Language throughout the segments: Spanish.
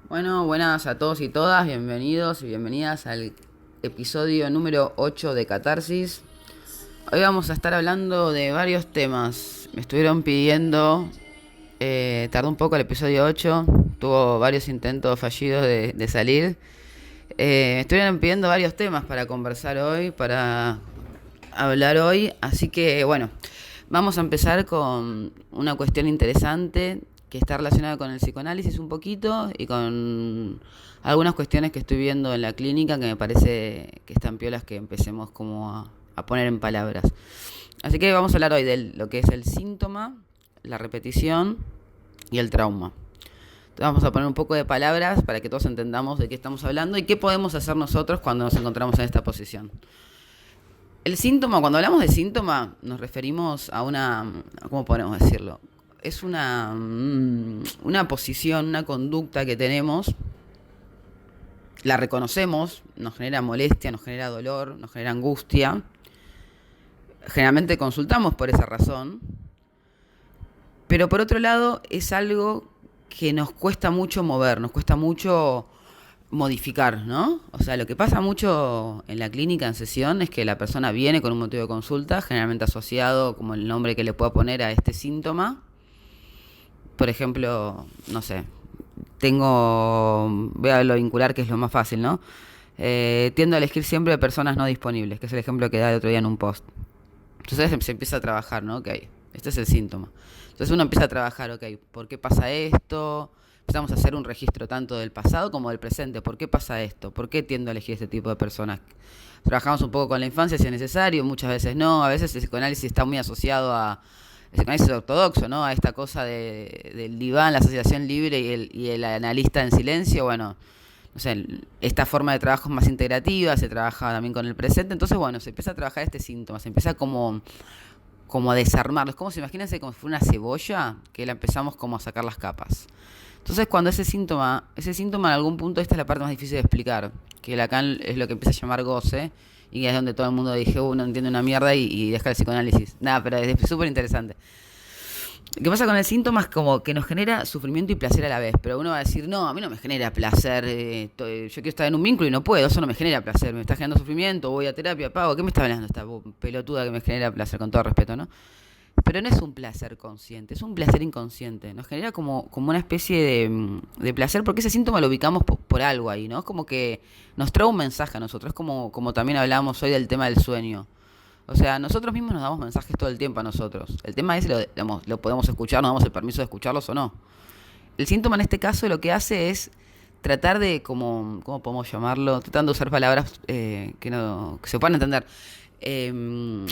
Bueno, buenas a todos y todas, bienvenidos y bienvenidas al episodio número 8 de Catarsis. Hoy vamos a estar hablando de varios temas. Me estuvieron pidiendo, tardó un poco el episodio 8, tuvo varios intentos fallidos de salir. Me estuvieron pidiendo varios temas para conversar hoy, para hablar hoy, así que bueno, vamos a empezar con una cuestión interesante que está relacionada con el psicoanálisis un poquito y con algunas cuestiones que estoy viendo en la clínica que me parece que están piolas que empecemos como a poner en palabras. Así que vamos a hablar hoy de lo que es el síntoma, la repetición y el trauma. Entonces vamos a poner un poco de palabras para que todos entendamos de qué estamos hablando y qué podemos hacer nosotros cuando nos encontramos en esta posición. El síntoma, cuando hablamos de síntoma, nos referimos a ¿cómo podemos decirlo? Es una posición, una conducta que tenemos, la reconocemos, nos genera molestia, nos genera dolor, nos genera angustia. Generalmente consultamos por esa razón, pero por otro lado es algo que nos cuesta mucho mover, nos cuesta mucho modificar, ¿no? O sea, lo que pasa mucho en la clínica en sesión es que la persona viene con un motivo de consulta, generalmente asociado como el nombre que le pueda poner a este síntoma. Por ejemplo, no sé, voy a lo vincular que es lo más fácil, ¿no? Tiendo a elegir siempre personas no disponibles, que es el ejemplo que da el otro día en un post. Entonces se empieza a trabajar, ¿no? Ok, este es el síntoma. Entonces uno empieza a trabajar, ok, ¿por qué pasa esto? Empezamos a hacer un registro tanto del pasado como del presente. ¿Por qué pasa esto? ¿Por qué tiendo a elegir este tipo de personas? Trabajamos un poco con la infancia si es necesario, muchas veces no. A veces el psicoanálisis está muy asociado el psicoanálisis ortodoxo, ¿no? A esta cosa del diván, la asociación libre y el analista en silencio. Bueno, no sé, esta forma de trabajo es más integrativa, se trabaja también con el presente. Entonces, bueno, se empieza a trabajar este síntoma, se empieza como a desarmarlo. Es como si imagínense como si fuera una cebolla que la empezamos como a sacar las capas. Entonces cuando ese síntoma en algún punto, esta es la parte más difícil de explicar, que Lacan es lo que empieza a llamar goce, y es donde todo el mundo dije, no entiende una mierda y deja el psicoanálisis. Nada, pero es súper interesante. Lo que pasa con el síntoma es como que nos genera sufrimiento y placer a la vez, pero uno va a decir, no, a mí no me genera placer, yo quiero estar en un vínculo y no puedo, eso no me genera placer, me está generando sufrimiento, voy a terapia, pago, ¿qué me está hablando esta pelotuda que me genera placer? Con todo respeto, ¿no? Pero no es un placer consciente, es un placer inconsciente. Nos genera como una especie de placer porque ese síntoma lo ubicamos por algo ahí, ¿no? Es como que nos trae un mensaje a nosotros, es como también hablábamos hoy del tema del sueño. O sea, nosotros mismos nos damos mensajes todo el tiempo a nosotros. El tema es si lo podemos escuchar, nos damos el permiso de escucharlos o no. El síntoma en este caso lo que hace es tratar de, ¿cómo podemos llamarlo? Tratando de usar palabras que se puedan entender. Eh,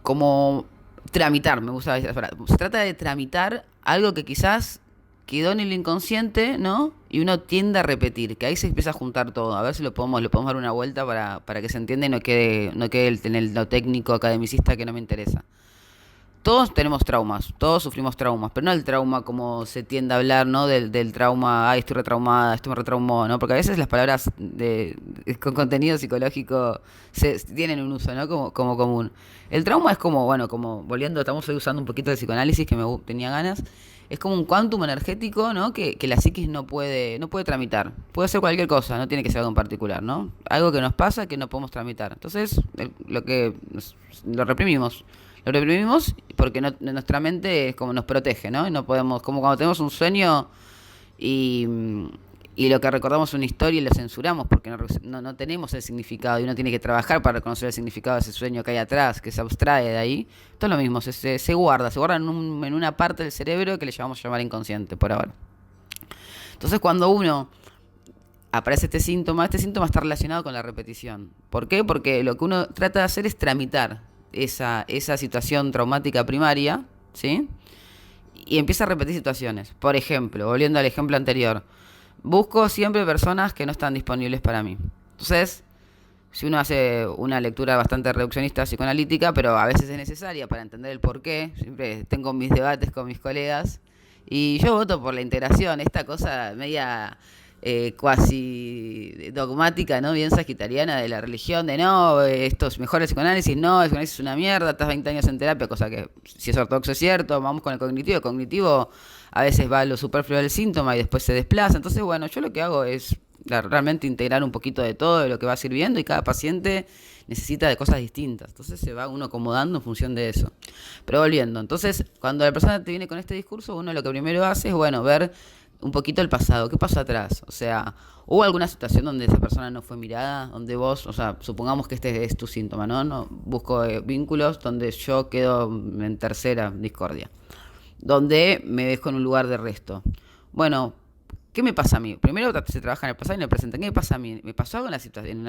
como tramitar, me gusta esa palabra. Se trata de tramitar algo que quizás quedó en el inconsciente, ¿no? Y uno tiende a repetir, que ahí se empieza a juntar todo. A ver si le podemos dar una vuelta para que se entienda y no quede lo técnico academicista que no me interesa. Todos tenemos traumas, todos sufrimos traumas, pero no el trauma como se tiende a hablar, ¿no? Del trauma, ay, estoy retraumada, esto me retraumó, ¿no? Porque a veces las palabras con contenido psicológico tienen un uso, ¿no? Como común. El trauma es como, bueno, como volviendo, estamos hoy usando un poquito de psicoanálisis que tenía ganas, es como un quantum energético, ¿no? Que la psiquis no puede tramitar. Puede ser cualquier cosa, no tiene que ser algo en particular, ¿no? Algo que nos pasa que no podemos tramitar. Entonces, lo reprimimos. Lo reprimimos porque nuestra mente es como nos protege, ¿no? Y no podemos, como cuando tenemos un sueño y, y lo que recordamos es una historia y lo censuramos porque no tenemos el significado y uno tiene que trabajar para reconocer el significado de ese sueño que hay atrás, que se abstrae de ahí. Todo lo mismo, se guarda en una parte del cerebro que le llamamos llamar inconsciente por ahora. Entonces cuando uno aparece este síntoma está relacionado con la repetición. ¿Por qué? Porque lo que uno trata de hacer es tramitar esa situación traumática primaria, ¿sí? Y empieza a repetir situaciones. Por ejemplo, volviendo al ejemplo anterior, busco siempre personas que no están disponibles para mí. Entonces, si uno hace una lectura bastante reduccionista psicoanalítica, pero a veces es necesaria para entender el porqué, siempre tengo mis debates con mis colegas, y yo voto por la integración, esta cosa media cuasi dogmática, ¿no? Bien sagitariana de la religión, de no, esto es mejor el psicoanálisis, no, el psicoanálisis es una mierda, estás 20 años en terapia, cosa que si es ortodoxo es cierto, vamos con el cognitivo a veces va a lo superfluo del síntoma y después se desplaza. Entonces, bueno, yo lo que hago es realmente integrar un poquito de todo de lo que va sirviendo y cada paciente necesita de cosas distintas. Entonces se va uno acomodando en función de eso. Pero volviendo, entonces cuando la persona te viene con este discurso, uno lo que primero hace es, bueno, ver un poquito el pasado, qué pasó atrás. O sea, ¿hubo alguna situación donde esa persona no fue mirada? Donde vos, o sea, supongamos que este es tu síntoma, ¿no? No busco vínculos donde yo quedo en tercera discordia, donde me dejo en un lugar de resto. Bueno, ¿qué me pasa a mí? Primero se trabaja en el pasado y en el presente. ¿Qué me pasa a mí? ¿Me pasó algo en, la situación, en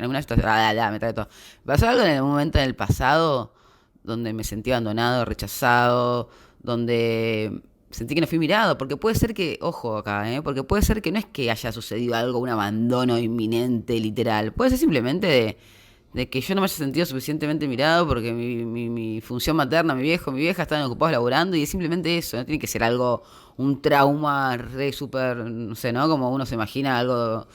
alguna situación? Me trae todo. ¿Me pasó algo en el momento en el pasado donde me sentí abandonado, rechazado, donde sentí que no fui mirado? Porque puede ser que, ojo acá, porque puede ser que no es que haya sucedido algo, un abandono inminente, literal. Puede ser simplemente de que yo no me haya sentido suficientemente mirado porque mi función materna, mi viejo, mi vieja estaban ocupados laburando y es simplemente eso, no tiene que ser algo, un trauma re súper, no sé, ¿no? Como uno se imagina algo,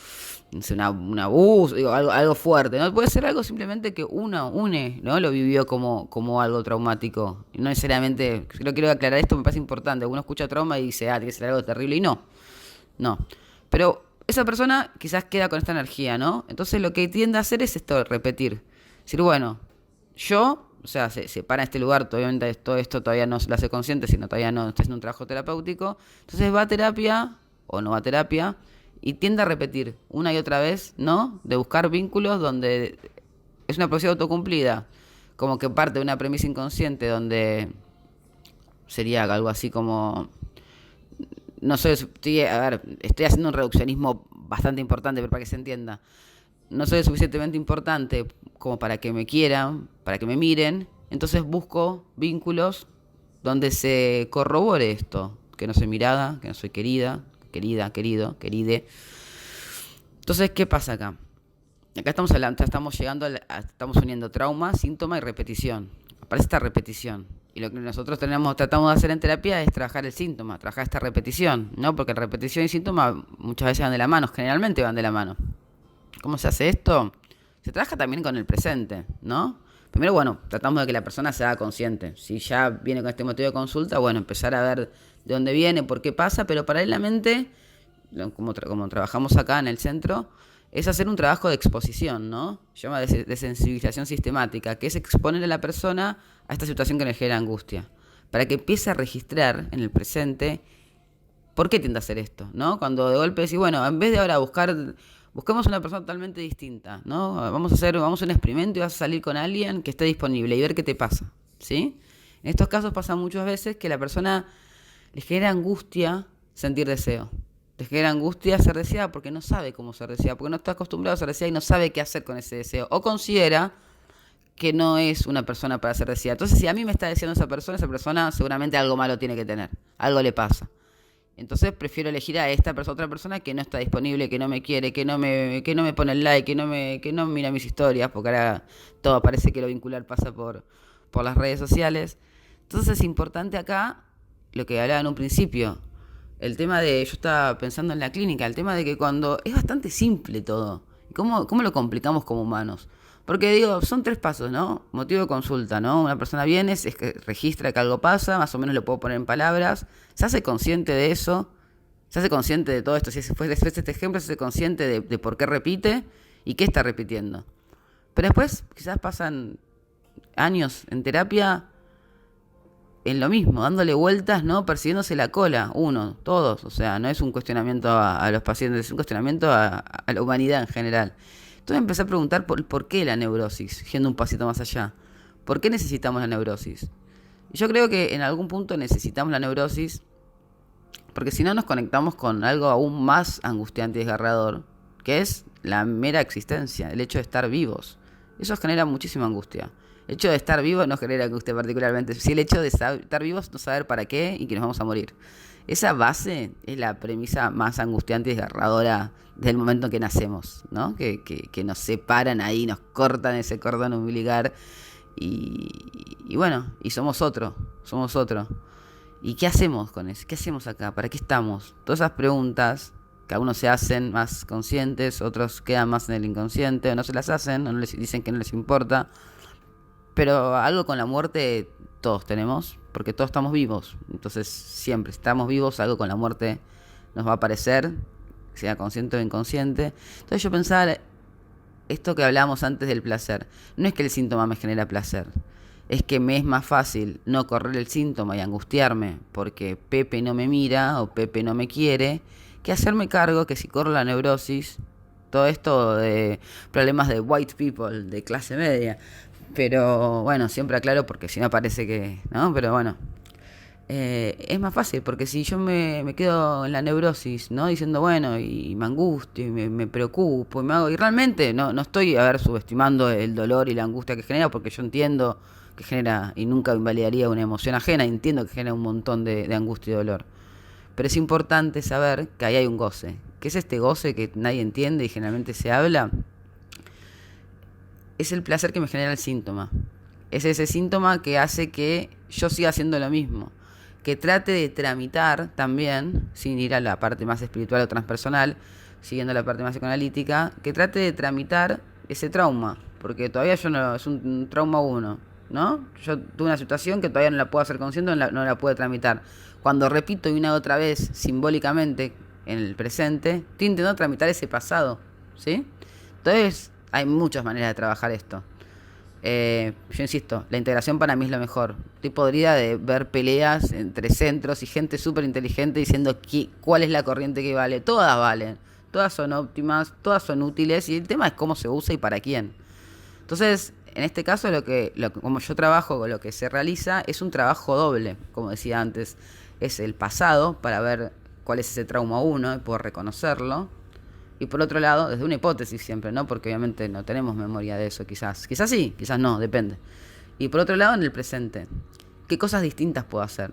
no sé, un abuso, digo, algo fuerte, ¿no? Puede ser algo simplemente que ¿no? Lo vivió como algo traumático. Y no necesariamente, creo que quiero aclarar esto, me parece importante. Uno escucha trauma y dice, tiene que ser algo terrible y no. Pero esa persona quizás queda con esta energía, ¿no? Entonces lo que tiende a hacer es esto, repetir. Decir, bueno, yo, o sea, se para en este lugar, obviamente todo esto todavía no se lo hace consciente, sino todavía no está haciendo un trabajo terapéutico. Entonces va a terapia o no va a terapia y tiende a repetir una y otra vez, ¿no? De buscar vínculos donde es una profecía autocumplida, como que parte de una premisa inconsciente donde sería algo así como no soy, estoy haciendo un reduccionismo bastante importante, pero para que se entienda. No soy suficientemente importante como para que me quieran, para que me miren. Entonces busco vínculos donde se corrobore esto. Que no soy mirada, que no soy querida, querido, queride. Entonces, ¿qué pasa acá? Acá estamos llegando, estamos uniendo trauma, síntoma y repetición. Aparece esta repetición. Y lo que nosotros tratamos de hacer en terapia es trabajar el síntoma, trabajar esta repetición, ¿no? Porque repetición y síntoma muchas veces van de la mano, generalmente van de la mano. ¿Cómo se hace esto? Se trabaja también con el presente, ¿no? Primero, bueno, tratamos de que la persona se haga consciente. Si ya viene con este motivo de consulta, bueno, empezar a ver de dónde viene, por qué pasa, pero paralelamente, como trabajamos acá en el centro, es hacer un trabajo de exposición, ¿no? Se llama de sensibilización sistemática, que es exponer a la persona a esta situación que le genera angustia, para que empiece a registrar en el presente por qué tiende a hacer esto, ¿no? Cuando de golpe decís, bueno, en vez de ahora busquemos una persona totalmente distinta, ¿no? Vamos a un experimento y vas a salir con alguien que esté disponible y ver qué te pasa, ¿sí? En estos casos pasa muchas veces que la persona le genera angustia sentir deseo. Le genera angustia ser deseada porque no sabe cómo ser deseada, porque no está acostumbrado a ser deseada y no sabe qué hacer con ese deseo. O considera que no es una persona para ser deseada. Entonces, si a mí me está deseando esa persona seguramente algo malo tiene que tener. Algo le pasa. Entonces prefiero elegir a otra persona que no está disponible, que no me quiere, que no me pone el like, que no mira mis historias, porque ahora todo parece que lo vincular pasa por las redes sociales. Entonces es importante acá lo que hablaba en un principio. El tema de, yo estaba pensando en la clínica, el tema de que cuando es bastante simple todo. ¿Cómo lo complicamos como humanos? Porque digo, son 3 pasos, ¿no? Motivo de consulta, ¿no? Una persona viene, es que registra que algo pasa, más o menos lo puedo poner en palabras, se hace consciente de eso, se hace consciente de todo esto. Si fuese este ejemplo, se hace consciente de por qué repite y qué está repitiendo. Pero después quizás pasan años en terapia en lo mismo, dándole vueltas, ¿no? Persiguiéndose la cola, todos. O sea, no es un cuestionamiento a los pacientes, es un cuestionamiento a la humanidad en general. Entonces empecé a preguntar por qué la neurosis, yendo un pasito más allá. ¿Por qué necesitamos la neurosis? Y yo creo que en algún punto necesitamos la neurosis porque si no nos conectamos con algo aún más angustiante y desgarrador, que es la mera existencia, el hecho de estar vivos. Eso genera muchísima angustia. El hecho de estar vivo no genera angustia particularmente, sí el hecho de estar vivos, no saber para qué y que nos vamos a morir. Esa base es la premisa más angustiante y desgarradora del momento en que nacemos, ¿no? Que nos separan ahí, nos cortan ese cordón umbilical y bueno, y somos otro. ¿Y qué hacemos con eso? ¿Qué hacemos acá? ¿Para qué estamos? Todas esas preguntas que algunos se hacen más conscientes, otros quedan más en el inconsciente, o no se las hacen, o no les dicen que no les importa. Pero algo con la muerte todos tenemos, porque todos estamos vivos. Entonces, siempre estamos vivos, algo con la muerte nos va a aparecer, sea consciente o inconsciente. Entonces yo pensaba, esto que hablábamos antes del placer, no es que el síntoma me genera placer, es que me es más fácil no correr el síntoma y angustiarme porque Pepe no me mira o Pepe no me quiere, que hacerme cargo que si corro la neurosis, todo esto de problemas de white people, de clase media, pero bueno, siempre aclaro porque si no parece que, ¿no? Pero bueno, es más fácil, porque si yo me quedo en la neurosis, ¿no? Diciendo, bueno, y me angustio, y me preocupo, y realmente no estoy, a ver, subestimando el dolor y la angustia que genera, porque yo entiendo que genera, y nunca invalidaría una emoción ajena, entiendo que genera un montón de angustia y dolor. Pero es importante saber que ahí hay un goce. ¿Qué es este goce que nadie entiende y generalmente se habla? Es el placer que me genera el síntoma. Es ese síntoma que hace que yo siga haciendo lo mismo. Que trate de tramitar también, sin ir a la parte más espiritual o transpersonal, siguiendo la parte más psicoanalítica, que trate de tramitar ese trauma, porque todavía yo no, es un trauma 1, ¿no? Yo tuve una situación que todavía no la puedo hacer consciente, no la puedo tramitar. Cuando repito y una otra vez, simbólicamente, en el presente, estoy intentando tramitar ese pasado, ¿sí? Entonces, hay muchas maneras de trabajar esto. Yo insisto, la integración para mí es lo mejor. Estoy podrida de ver peleas entre centros y gente súper inteligente diciendo cuál es la corriente que vale. Todas valen, todas son óptimas, todas son útiles y el tema es cómo se usa y para quién. Entonces, en este caso, como yo trabajo, lo que se realiza es un trabajo doble, como decía antes. Es el pasado para ver cuál es ese trauma 1 y poder reconocerlo. Y por otro lado, desde una hipótesis siempre, ¿no? Porque obviamente no tenemos memoria de eso, quizás. Quizás sí, quizás no, depende. Y por otro lado, en el presente. ¿Qué cosas distintas puedo hacer?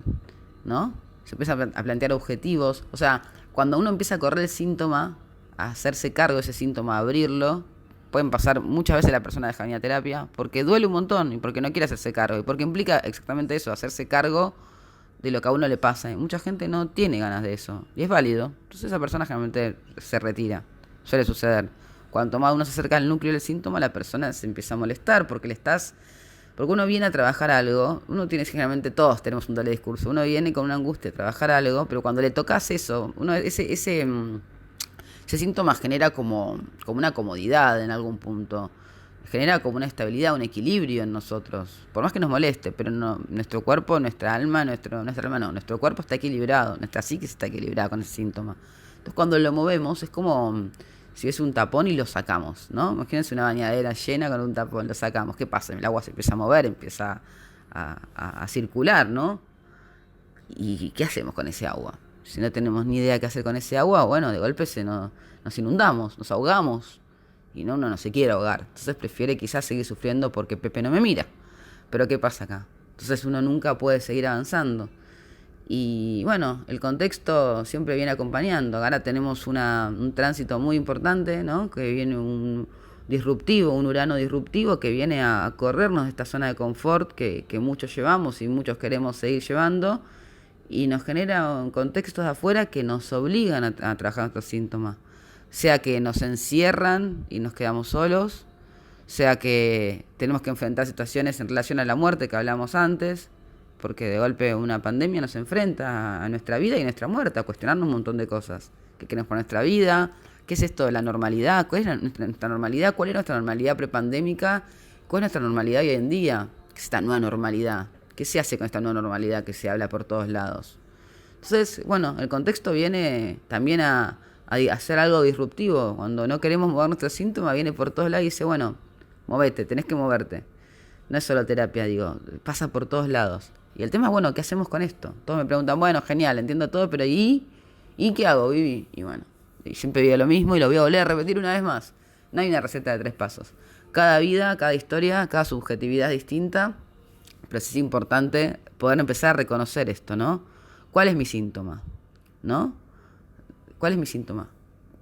¿No? Se empieza a plantear objetivos. O sea, cuando uno empieza a correr el síntoma, a hacerse cargo de ese síntoma, a abrirlo, pueden pasar muchas veces la persona deja venir a terapia porque duele un montón y porque no quiere hacerse cargo. Y porque implica exactamente eso, hacerse cargo de lo que a uno le pasa. Y mucha gente no tiene ganas de eso. Y es válido. Entonces esa persona generalmente se retira. Suele suceder. Cuanto más uno se acerca al núcleo del síntoma, la persona se empieza a molestar porque porque uno viene a trabajar algo, uno tiene, generalmente todos tenemos un doble discurso, uno viene con una angustia a trabajar algo, pero cuando le tocas eso, ese síntoma genera como una comodidad en algún punto, genera como una estabilidad, un equilibrio en nosotros, por más que nos moleste, pero no, nuestro cuerpo, nuestra alma no, nuestro cuerpo está equilibrado, nuestra psique está equilibrada con ese síntoma. Entonces cuando lo movemos es como si es un tapón y lo sacamos, ¿no? Imagínense una bañadera llena con un tapón, lo sacamos. ¿Qué pasa? El agua se empieza a mover, empieza a circular, ¿no? ¿Y qué hacemos con ese agua? Si no tenemos ni idea qué hacer con ese agua, bueno, de golpe nos inundamos, nos ahogamos. Y uno no se quiere ahogar. Entonces prefiere quizás seguir sufriendo porque Pepe no me mira. Pero ¿qué pasa acá? Entonces uno nunca puede seguir avanzando. Y bueno, el contexto siempre viene acompañando. Ahora tenemos un tránsito muy importante, ¿no? Que viene un Urano disruptivo que viene a corrernos de esta zona de confort que muchos llevamos y muchos queremos seguir llevando. Y nos genera contextos de afuera que nos obligan a trabajar nuestros síntomas. Sea que nos encierran y nos quedamos solos, sea que tenemos que enfrentar situaciones en relación a la muerte que hablamos antes, porque de golpe una pandemia nos enfrenta a nuestra vida y a nuestra muerte, a cuestionarnos un montón de cosas. ¿Qué queremos para nuestra vida? ¿Qué es esto de la normalidad? ¿Cuál es nuestra normalidad? ¿Cuál era nuestra normalidad prepandémica? ¿Cuál es nuestra normalidad hoy en día? ¿Qué es esta nueva normalidad? ¿Qué se hace con esta nueva normalidad que se habla por todos lados? Entonces, bueno, el contexto viene también a hacer algo disruptivo. Cuando no queremos mover nuestro síntoma, viene por todos lados y dice, bueno, movete, tenés que moverte. No es solo terapia, digo, pasa por todos lados. Y el tema es, bueno, ¿qué hacemos con esto? Todos me preguntan, bueno, genial, entiendo todo, pero ¿y qué hago, Vivi? Y bueno, y siempre digo lo mismo y lo voy a volver a repetir una vez más. No hay una receta de 3 pasos. Cada vida, cada historia, cada subjetividad es distinta, pero sí es importante poder empezar a reconocer esto, ¿no? ¿Cuál es mi síntoma? ¿No? ¿Cuál es mi síntoma?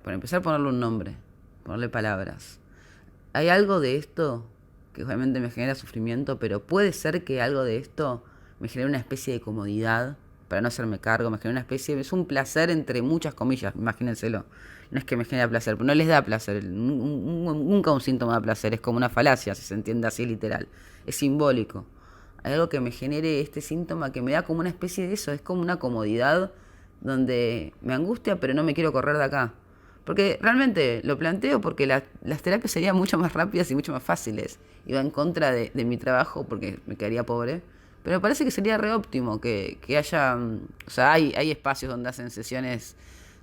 Para empezar a ponerle un nombre, ponerle palabras. ¿Hay algo de esto que obviamente me genera sufrimiento, pero puede ser que algo de esto me genere una especie de comodidad para no hacerme cargo, me genera una especie, es un placer entre muchas comillas, imagínenselo. No es que me genera placer, pero no les da placer, nunca un síntoma da placer, es como una falacia, si se entiende así literal, es simbólico. hay algo que me genere este síntoma que me da como una especie de eso, es como una comodidad donde me angustia, pero no me quiero correr de acá. Porque realmente lo planteo porque las terapias serían mucho más rápidas y mucho más fáciles. Iba en contra de mi trabajo porque me quedaría pobre. Pero me parece que sería re óptimo que haya... O sea, hay espacios donde hacen sesiones,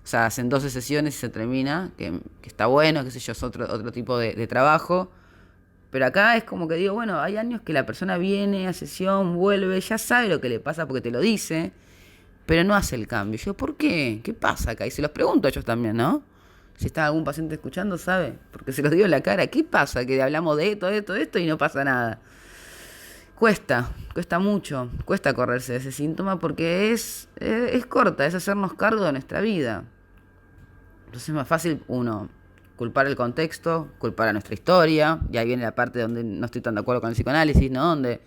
o sea, hacen 12 sesiones y se termina, que está bueno, qué sé yo, es otro tipo de trabajo. Pero acá es como que digo, bueno, hay años que la persona viene a sesión, vuelve, ya sabe lo que le pasa porque te lo dice, pero no hace el cambio. Yo, ¿por qué? ¿Qué pasa acá? Y se los pregunto a ellos también, ¿no? Si está algún paciente escuchando, sabe, porque se los digo en la cara. ¿Qué pasa? Que hablamos de esto y no pasa nada. Cuesta mucho, cuesta correrse de ese síntoma porque es corta, es hacernos cargo de nuestra vida. Entonces es más fácil, uno, culpar el contexto, culpar a nuestra historia, y ahí viene la parte donde no estoy tan de acuerdo con el psicoanálisis, ¿no? Donde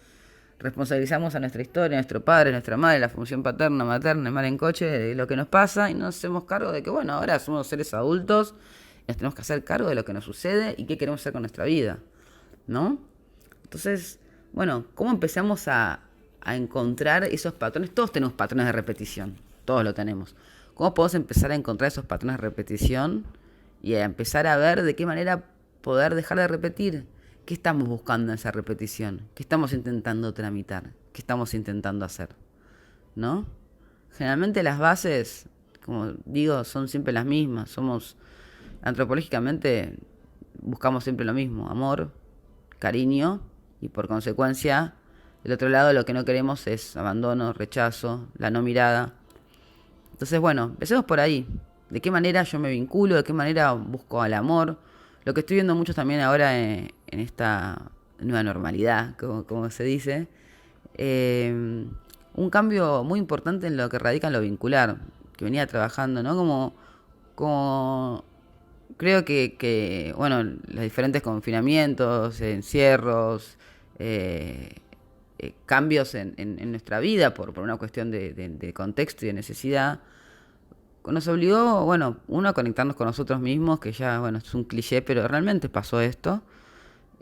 responsabilizamos a nuestra historia, a nuestro padre, a nuestra madre, la función paterna, materna, el mal en coche, de lo que nos pasa, y nos hacemos cargo de que, bueno, ahora somos seres adultos, y nos tenemos que hacer cargo de lo que nos sucede y qué queremos hacer con nuestra vida, ¿no? Entonces, bueno, ¿cómo empezamos a encontrar esos patrones? Todos tenemos patrones de repetición, todos lo tenemos. ¿Cómo podemos empezar a encontrar esos patrones de repetición y a empezar a ver de qué manera poder dejar de repetir? ¿Qué estamos buscando en esa repetición? ¿Qué estamos intentando tramitar? ¿Qué estamos intentando hacer? ¿No? Generalmente las bases, como digo, son siempre las mismas. Antropológicamente, buscamos siempre lo mismo: amor, cariño, y por consecuencia, del otro lado lo que no queremos es abandono, rechazo, la no mirada. Entonces, bueno, empecemos por ahí. ¿De qué manera yo me vinculo? ¿De qué manera busco al amor? Lo que estoy viendo mucho también ahora en esta nueva normalidad, como se dice, un cambio muy importante en lo que radica en lo vincular, que venía trabajando, ¿no? Como creo bueno, los diferentes confinamientos, encierros, cambios en nuestra vida por una cuestión de contexto y de necesidad, nos obligó, bueno, uno a conectarnos con nosotros mismos, que ya, bueno, es un cliché, pero realmente pasó esto.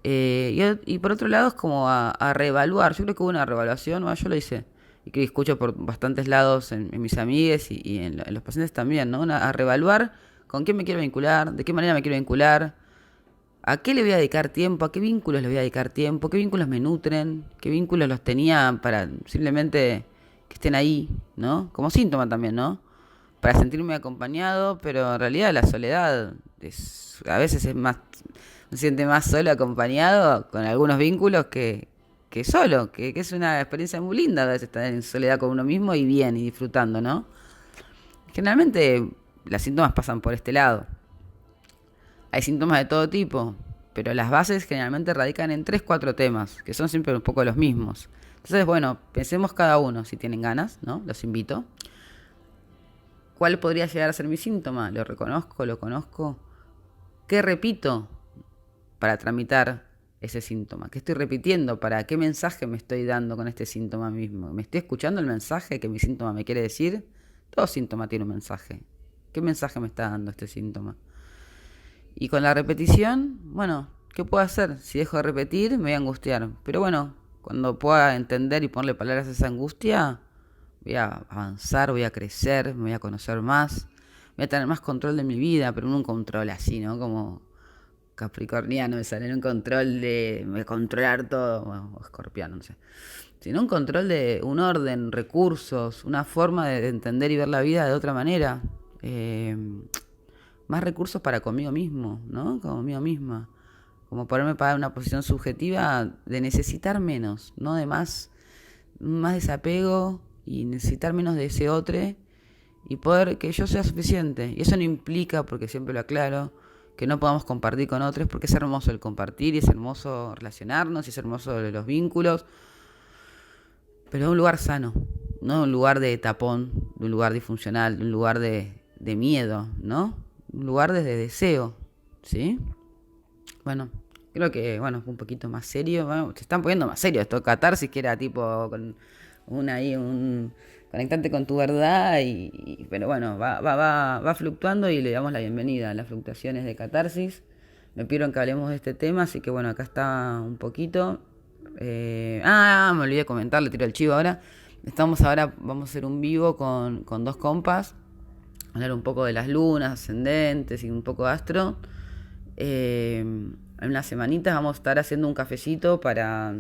Y por otro lado es como a reevaluar. Yo creo que hubo una reevaluación, yo lo hice, y que escucho por bastantes lados en mis amigues y en los pacientes también, ¿no? A reevaluar con quién me quiero vincular, de qué manera me quiero vincular, a qué le voy a dedicar tiempo, a qué vínculos le voy a dedicar tiempo, qué vínculos me nutren, qué vínculos los tenía para simplemente que estén ahí, ¿no? Como síntoma también, ¿no? Para sentirme acompañado, pero en realidad la soledad a veces es más, se siente más solo acompañado con algunos vínculos que solo, que es una experiencia muy linda a veces estar en soledad con uno mismo y bien y disfrutando, ¿no? Generalmente los síntomas pasan por este lado. Hay síntomas de todo tipo, pero las bases generalmente radican en 3, 4 temas, que son siempre un poco los mismos. Entonces, bueno, pensemos cada uno, si tienen ganas, ¿no? Los invito. ¿Cuál podría llegar a ser mi síntoma? ¿Lo reconozco? ¿Lo conozco? ¿Qué repito para tramitar ese síntoma? ¿Qué estoy repitiendo? ¿Para qué mensaje me estoy dando con este síntoma mismo? ¿Me estoy escuchando el mensaje que mi síntoma me quiere decir? Todo síntoma tiene un mensaje. ¿Qué mensaje me está dando este síntoma? Y con la repetición, bueno, ¿qué puedo hacer? Si dejo de repetir, me voy a angustiar. Pero bueno, cuando pueda entender y ponerle palabras a esa angustia, voy a avanzar, voy a crecer, me voy a conocer más, voy a tener más control de mi vida, pero no un control así, ¿no? Como capricorniano, de salir un control de controlar todo, bueno, o escorpiano, no sé. Sino un control de un orden, recursos, una forma de entender y ver la vida de otra manera. Más recursos para conmigo mismo, ¿no? Conmigo misma. Como ponerme para una posición subjetiva de necesitar menos, ¿no? De más desapego y necesitar menos de ese otro y poder que yo sea suficiente. Y eso no implica, porque siempre lo aclaro, que no podamos compartir con otros, porque es hermoso el compartir y es hermoso relacionarnos y es hermoso los vínculos, pero de un lugar sano, no de un lugar de tapón, de un lugar disfuncional, de un lugar de miedo, ¿no? Un lugar desde deseo, ¿sí? Bueno, creo que, bueno, un poquito más serio. Bueno, se están poniendo más serio esto. Catarsis, que era tipo con un conectante con tu verdad. Pero bueno, va fluctuando y le damos la bienvenida a las fluctuaciones de Catarsis. Me pidieron que hablemos de este tema, así que bueno, acá está un poquito. Me olvidé de comentar, le tiro el chivo ahora. Vamos a hacer un vivo con dos compas, hablar un poco de las lunas, ascendentes y un poco de astro. En unas semanitas vamos a estar haciendo un cafecito para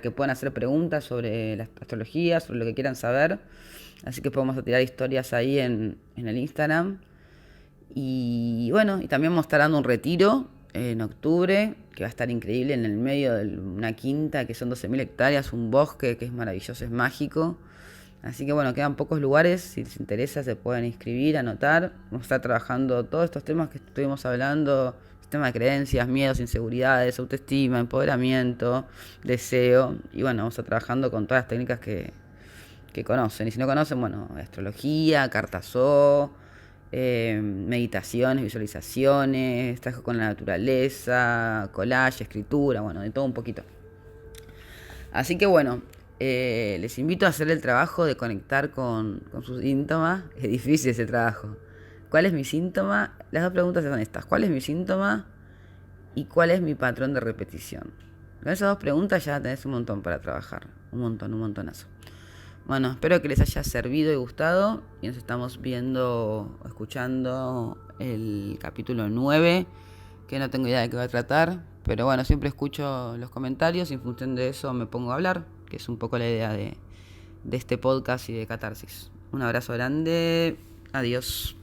que puedan hacer preguntas sobre la astrología, sobre lo que quieran saber. Así que podemos tirar historias ahí en el Instagram. Y bueno, y también vamos a estar dando un retiro en octubre, que va a estar increíble en el medio de una quinta, que son 12.000 hectáreas, un bosque que es maravilloso, es mágico. Así que bueno, quedan pocos lugares, si les interesa se pueden inscribir, anotar. Vamos a estar trabajando todos estos temas que estuvimos hablando, sistema de creencias, miedos, inseguridades, autoestima, empoderamiento, deseo. Y bueno, vamos a estar trabajando con todas las técnicas que conocen. Y si no conocen, bueno, astrología, cartazó, meditaciones, visualizaciones, trabajo con la naturaleza, collage, escritura, bueno, de todo un poquito. Así que bueno, les invito a hacer el trabajo de conectar con sus síntomas. Es difícil ese trabajo. ¿Cuál es mi síntoma? Las dos preguntas son estas. ¿Cuál es mi síntoma? ¿Y cuál es mi patrón de repetición? Con esas dos preguntas ya tenés un montón para trabajar. Un montón, un montonazo. Bueno, espero que les haya servido y gustado. Y nos estamos viendo, escuchando el capítulo 9, que no tengo idea de qué va a tratar. Pero bueno, siempre escucho los comentarios y en función de eso me pongo a hablar, que es un poco la idea de este podcast y de Catarsis. Un abrazo grande. Adiós.